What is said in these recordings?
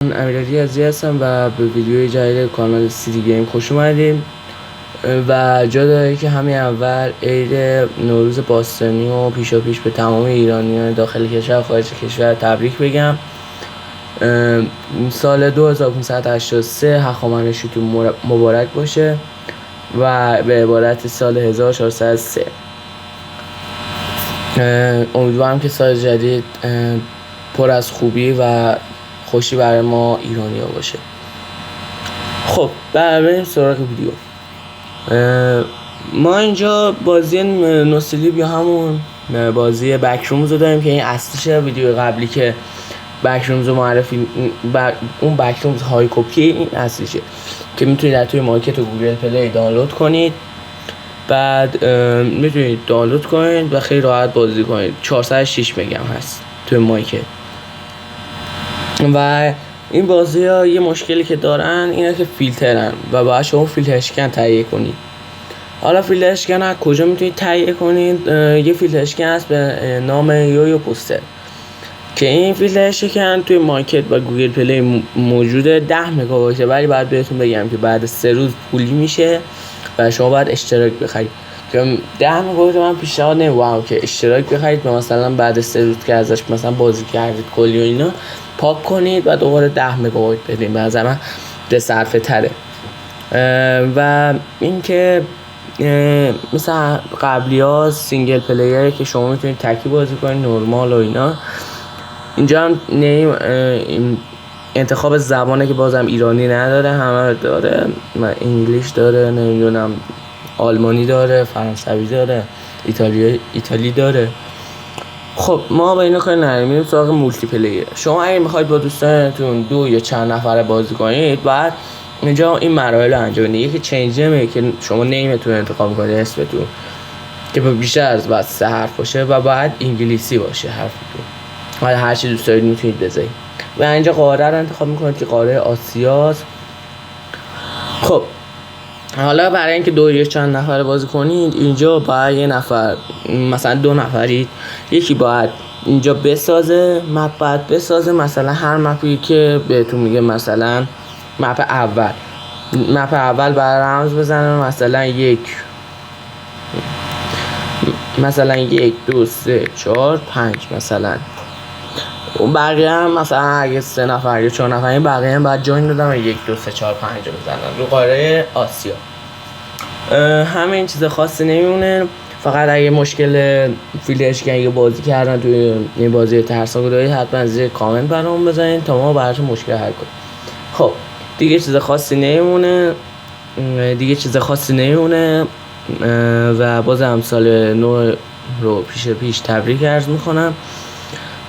امیرعلی عزیزی هستم و به ویدیوی جدید کانال سیتی گیم خوش اومدین و جا داره که همین اول عید نوروز باستانی و پیشا پیش به تمام ایرانیان داخل کشور و خارج کشور تبریک بگم. سال 2583 هخامنشیتون مبارک باشه و به عبارت سال 1403. امیدوارم که سال جدید پر از خوبی و خوشی برای ما ایرانی ها باشه. خب بریم سراغ ویدیو. ما اینجا بازی نوستالژی یا همون بازی بکرومز رو داریم که این اصلیشه. ویدیو قبلی که بکرومز رو معرفی اون بکرومز های کپی این اصلیشه که میتونید در توی مارکت و گوگل پلی دانلود کنید. بعد میتونید دانلود کنید و خیلی راحت بازی کنید. 406 مگم هست توی مارکت. و این بازی ها یه مشکلی که دارن اینه که فیلترن و باید شما فیلتر اشکن تهیه کنید. حالا فیلتر اشکن از کجا میتونید تهیه کنید؟ یه فیلتر اشکن هست به نام یویو پوستر که این فیلتر اشکن توی مارکت و گوگل پلی موجوده. 10 مگابایته، ولی باید بهتون بگم که بعد 3 روز پولی میشه و شما باید اشتراک بخرید. که 10 مگابایت من پیشنهاد نمی‌کنم که اشتراک بخرید، مثلا بعد 3 روز که ازش مثلا بازی کردید کلی و اینا پاک کنید و دوباره 10 مگابایت بدین. به نظر من صرفه تره. و اینکه مثلا قبلی ها سینگل پلیره که شما میتونید تکی بازی کنید نورمال و اینا. اینجا هم انتخاب زبانه که بازم ایرانی نداره، همه داره. انگلیش داره، نمیدونم آلمانی داره، فرانسوی داره، ایتالی داره. خب ما با اینا کاری نداریم، میریم سراغ مولتی پلیر. شما اگه میخواید با دوستانتون 2 یا چند نفره بازی کنید بعد اینجا این مراحل رو انجام بدید. یکی چنج نیمه که شما نیمتون انتخاب میکنید، اسمتون که بیشتر از بعد 3 حرف باشه و بعد انگلیسی باشه حرفتون. حالا هر چی دوست دارید میتونید بذارید. و اینجا قاره رو انتخاب میکنید که قاره آسیاست. خب حالا برای اینکه 2 یا چند نفر بازی کنید اینجا باید یه نفر، مثلا 2 نفرید، یکی باید اینجا بسازه مپ، باید بسازه مثلا هر مپی که بهتون میگه. مثلا مپ اول برای رمز بزنه مثلا 1 2 3 4 5 مثلا. اون بقیه هم مثلا اگه 3 نفر یا 4 نفر این بقیه هم باید جوین بدن و 1 2 3 4 5 بزنن رو قاره آسیا. همین چیز خاصی نمیمونه. فقط اگه مشکل فیلتر اشکن یا بازی کردن توی این بازی ترسناک دارید حتما زیر کامنت برام بزنید تا ما براتون مشکل حل کنیم. خب دیگه چیز خاصی نمیمونه و بازم سال نو رو پیش تبریک عرض میکنم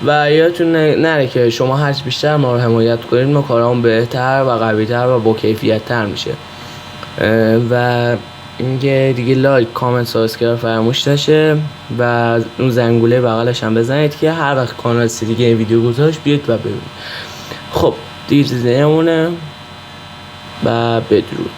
و یادتون نره که شما هرچی بیشتر ما رو حمایت کنید ما کارامون بهتر و قوی‌تر و با کیفیت تر میشه. و اینکه دیگه لایک، کامنت، سابسکرایب فراموش نشه و اون زنگوله بغلش هم بزنید که هر وقت کانال سیتی گیم ویدیو گذاشت بیاید و ببینید. خب دیگه چیزی نمونه و بدرود.